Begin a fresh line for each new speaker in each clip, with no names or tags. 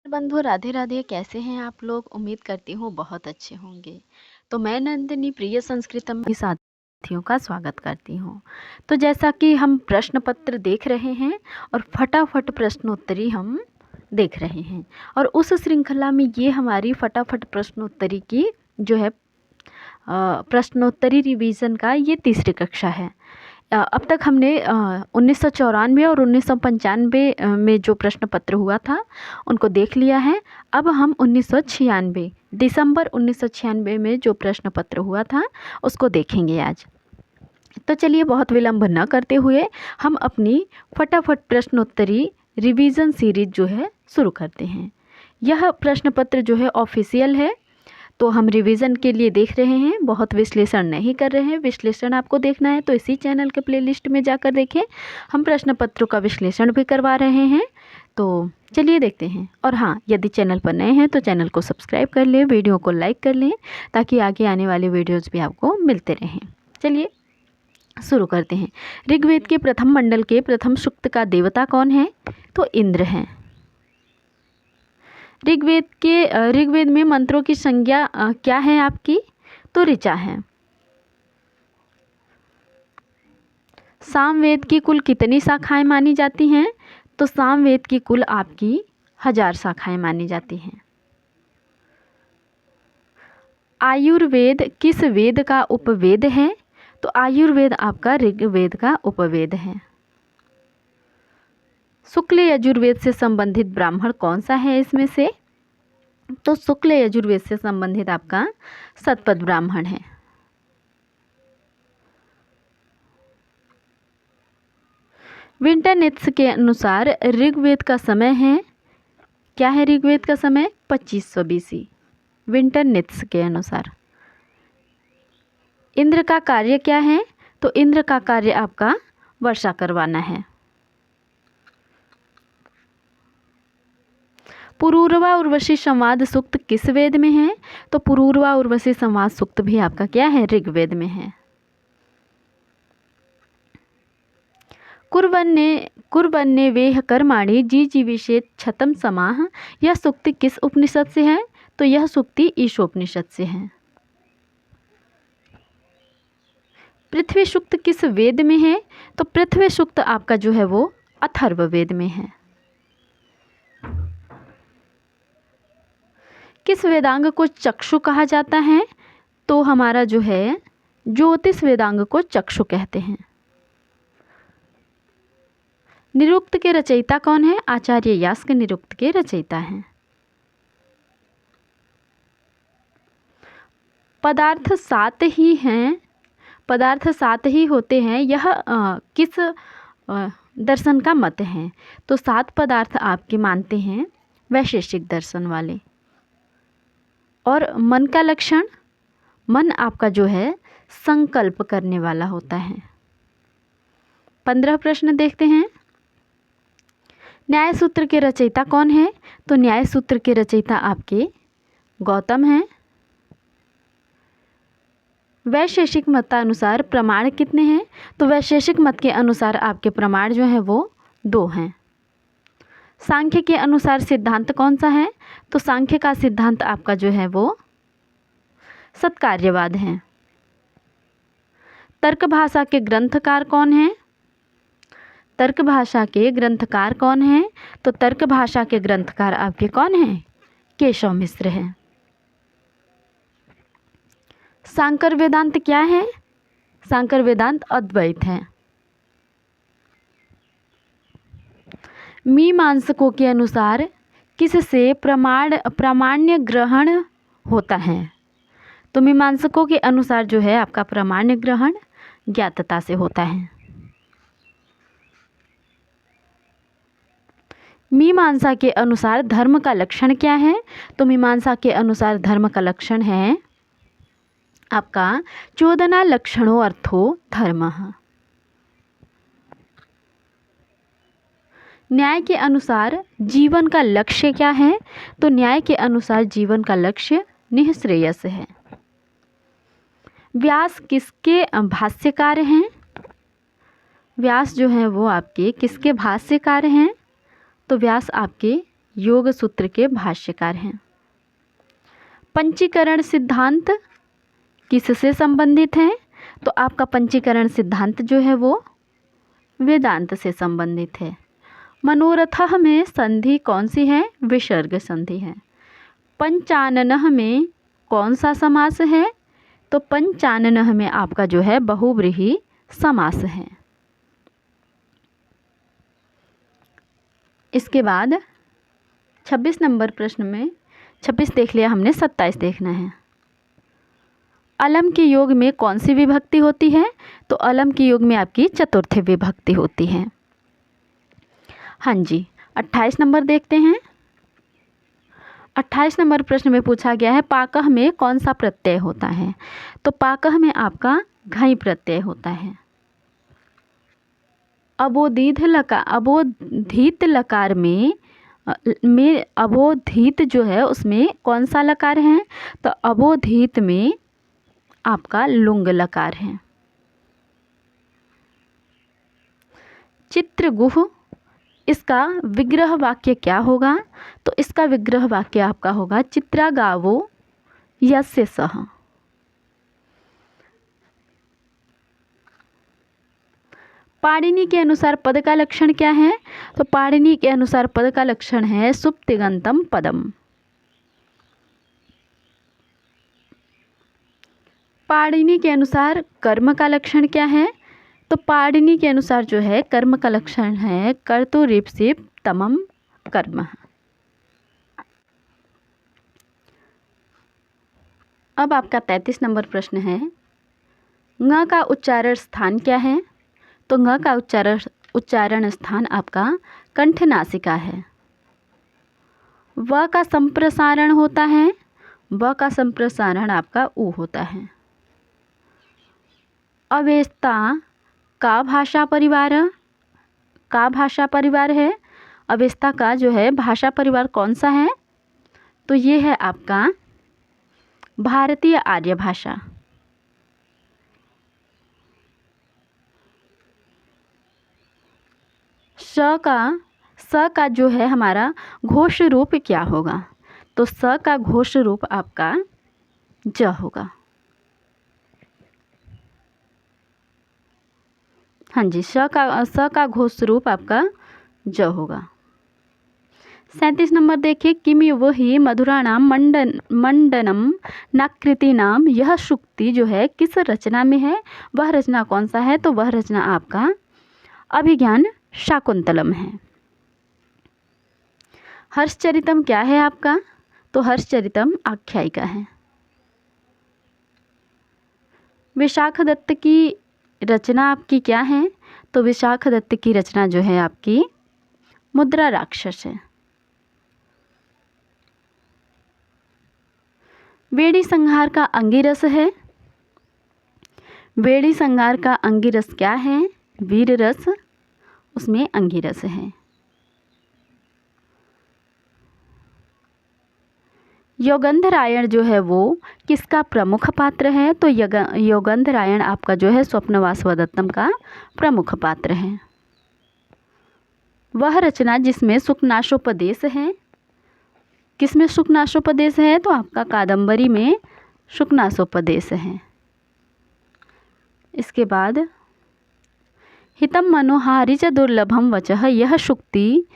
बंधु राधे राधे। कैसे हैं आप लोग? उम्मीद करती हूँ बहुत अच्छे होंगे। तो मैं नंदिनी प्रिय संस्कृतम के साथियों का स्वागत करती हूँ। तो जैसा कि हम प्रश्न पत्र देख रहे हैं और फटाफट प्रश्नोत्तरी हम देख रहे हैं, और उस श्रृंखला में ये हमारी फटाफट प्रश्नोत्तरी की जो है प्रश्नोत्तरी रिवीजन का ये तीसरी कक्षा है। अब तक हमने 1994 और 1995 में जो प्रश्न पत्र हुआ था उनको देख लिया है। अब हम 1996 दिसंबर 1996 में जो प्रश्न पत्र हुआ था उसको देखेंगे आज। तो चलिए बहुत विलंब न करते हुए हम अपनी फटाफट प्रश्नोत्तरी रिवीजन सीरीज जो है शुरू करते हैं। यह प्रश्न पत्र जो है ऑफिशियल है, तो हम रिवीजन के लिए देख रहे हैं, बहुत विश्लेषण नहीं कर रहे हैं। विश्लेषण आपको देखना है तो इसी चैनल के प्लेलिस्ट में जाकर देखें। हम प्रश्न पत्रों का विश्लेषण भी करवा रहे हैं। तो चलिए देखते हैं। और हाँ, यदि चैनल पर नए हैं तो चैनल को सब्सक्राइब कर लें, वीडियो को लाइक कर लें, ताकि आगे आने वाले वीडियोज़ भी आपको मिलते रहें। चलिए शुरू करते हैं। ऋग्वेद के प्रथम मंडल के प्रथम सूक्त का देवता कौन है? तो इंद्र हैं। ऋग्वेद में मंत्रों की संज्ञा क्या है आपकी? तो ऋचा है। सामवेद की कुल कितनी शाखाएं मानी जाती हैं? तो सामवेद की कुल आपकी 1000 शाखाएं मानी जाती हैं। आयुर्वेद किस वेद का उपवेद है? तो आयुर्वेद आपका ऋग्वेद का उपवेद है। शुक्ल यजुर्वेद से संबंधित ब्राह्मण कौन सा है इसमें से? तो शुक्ल यजुर्वेद से संबंधित आपका शतपथ ब्राह्मण है। विंटरनित्स के अनुसार ऋग्वेद का समय है, क्या है ऋग्वेद का समय? 2500 BC विंटरनित्स के अनुसार। इंद्र का कार्य क्या है? तो इंद्र का कार्य आपका वर्षा करवाना है। पुरूरवा उर्वशी संवाद सूक्त किस वेद में है? तो पुरूरवा उर्वशी संवाद सूक्त भी आपका क्या है? ऋग्वेद में है। कुर्वन्ने वेह कर्माणि जीजीविषेत छतम समाह, यह सूक्ति किस उपनिषद से है? तो यह सूक्ति ईशोपनिषद से है। पृथ्वी सूक्त किस वेद में है? तो पृथ्वी सूक्त आपका जो है वो अथर्ववेद में है। किस वेदांग को चक्षु कहा जाता है? तो हमारा जो है ज्योतिष वेदांग को चक्षु कहते हैं। निरुक्त के रचयिता कौन है? आचार्य यास्क निरुक्त के रचयिता हैं। पदार्थ 7 ही हैं, पदार्थ 7 ही होते हैं, यह किस दर्शन का मत है? तो 7 पदार्थ आपके मानते हैं वैशेषिक दर्शन वाले। और मन का लक्षण, मन आपका जो है संकल्प करने वाला होता है। 15 प्रश्न देखते हैं। न्याय सूत्र के रचयिता कौन है? तो न्याय सूत्र के रचयिता आपके गौतम हैं। वैशेषिक मतानुसार प्रमाण कितने हैं? तो वैशेषिक मत के अनुसार आपके प्रमाण जो हैं वो 2 हैं। सांख्य के अनुसार सिद्धांत कौन सा है? तो सांख्य का सिद्धांत आपका जो है वो सत्कार्यवाद है। तर्क भाषा के ग्रंथकार कौन है? तर्क भाषा के ग्रंथकार कौन है? तो तर्क भाषा के ग्रंथकार आपके कौन हैं? केशव मिश्र हैं। सांकर वेदांत क्या है? सांकर वेदांत अद्वैत है। मीमांसकों के अनुसार किससे प्रामाण्य ग्रहण होता है? तो मीमांसकों के अनुसार जो है आपका प्रामाण्य ग्रहण ज्ञातता से होता है। मीमांसा के अनुसार धर्म का लक्षण क्या है? तो मीमांसा के अनुसार धर्म का लक्षण है आपका 14 लक्षणों अर्थो धर्मः। न्याय के अनुसार जीवन का लक्ष्य क्या है? तो न्याय के अनुसार जीवन का लक्ष्य निःश्रेयस है। व्यास किसके भाष्यकार हैं? व्यास जो हैं वो आपके किसके भाष्यकार हैं? तो व्यास आपके योग सूत्र के भाष्यकार हैं। पंचीकरण सिद्धांत किससे संबंधित है? तो आपका पंचीकरण सिद्धांत जो है वो वेदांत से संबंधित है। मनोरथः में संधि कौन सी है? विसर्ग संधि है। पंचाननः में कौन सा समास है? तो पंचाननः में आपका जो है बहुव्रीहि समास है। इसके बाद 26 नंबर प्रश्न में 26 देख लिया हमने, 27 देखना है। अलम के योग में कौन सी विभक्ति होती है? तो अलम के योग में आपकी चतुर्थी विभक्ति होती है। हाँ जी, 28 नंबर देखते हैं। 28 नंबर प्रश्न में पूछा गया है पाकः में कौन सा प्रत्यय होता है? तो पाकः में आपका घई प्रत्यय होता है। अबोधित लकार में अबोधित जो है उसमें कौन सा लकार है? तो अबोधित में आपका लुंग लकार है। चित्रगुह, इसका विग्रह वाक्य क्या होगा? तो इसका विग्रह वाक्य आपका होगा चित्रा गावो यस्य सह। पाणिनि के अनुसार पद का लक्षण क्या है? तो पाणिनि के अनुसार पद का लक्षण है सुप्तिगंतम पदम। पाणिनि के अनुसार कर्म का लक्षण क्या है? तो पाणिनि के अनुसार जो है कर्म का लक्षण है कर्तुरीप्सित तमम कर्म। अब आपका 33 नंबर प्रश्न है ङ का उच्चारण स्थान क्या है? तो ङ का उच्चारण स्थान आपका कंठ नासिका है। व का संप्रसारण होता है, व का संप्रसारण आपका उ होता है। अवेस्ता का भाषा परिवार है। अवेस्ता का जो है भाषा परिवार कौन सा है? तो ये है आपका भारतीय आर्य भाषा। स का जो है हमारा घोष रूप क्या होगा? तो स का घोष रूप आपका ज होगा। हाँ जी, स का घोष रूप आपका ज होगा। 37 नंबर देखिए किमिव हि मधुराणाम मंडनम नाकृतिनाम, यह शुक्ति जो है किस रचना में है? वह रचना कौन सा है? तो वह रचना आपका अभिज्ञान शाकुंतलम है। हर्षचरितम क्या है आपका? तो हर्षचरितम आख्यायिका है। विशाख दत्त की रचना आपकी क्या है? तो विशाख दत्त की रचना जो है आपकी मुद्रा राक्षस है। वेड़ी संहार का अंगिरस है। वेड़ी संहार का अंगिरस क्या है? वीर रस, उसमें अंगिरस है। योगंधरायण जो है वो किसका प्रमुख पात्र है? तो योगंधरायण आपका जो है स्वप्नवास वदत्तम का प्रमुख पात्र है। वह रचना जिसमें सुखनाशोपदेश है, किसमें सुखनाशोपदेश है? तो आपका कादंबरी में सुखनाशोपदेश है। इसके बाद हितम मनोहारी च दुर्लभम वचः, यह शुक्ति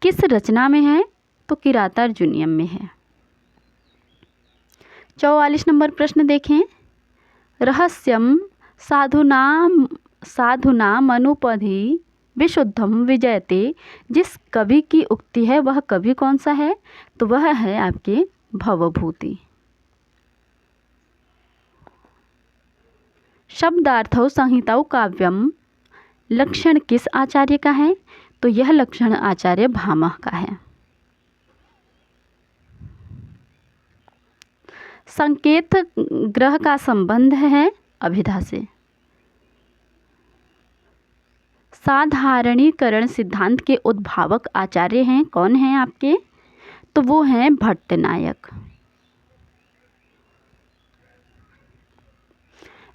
किस रचना में है? तो किरातार्जुनीयम में है। 44 नंबर प्रश्न देखें रहस्यम साधुना मनुपधि विशुद्धम विजयते, जिस कवि की उक्ति है वह कवि कौन सा है? तो वह है आपके भवभूति। शब्दार्थौ संहिताओ काव्यम, लक्षण किस आचार्य का है? तो यह लक्षण आचार्य भामह का है। संकेत ग्रह का संबंध है अभिधा से। साधारणीकरण सिद्धांत के उद्भावक आचार्य हैं, कौन हैं आपके? तो वो हैं भट्टनायक।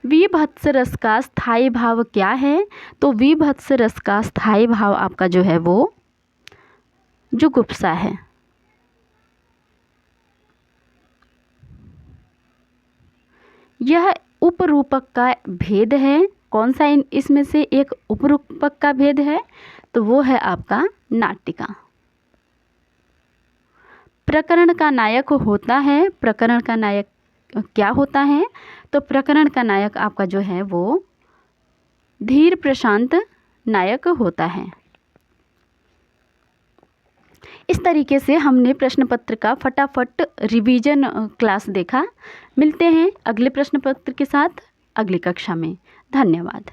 विभत्स रस का स्थायी भाव क्या है? तो विभत्स रस का स्थायी भाव आपका जो है वो जुगुप्सा है। यह उपरूपक का भेद है। कौन सा इसमें से एक उपरूपक का भेद है? तो वो है आपका नाटिका। प्रकरण का नायक होता है, प्रकरण का नायक क्या होता है? तो प्रकरण का नायक आपका जो है वो धीर प्रशांत नायक होता है। इस तरीके से हमने प्रश्न पत्र का फटाफट रिवीजन क्लास देखा। मिलते हैं अगले प्रश्न पत्र के साथ अगली कक्षा में। धन्यवाद।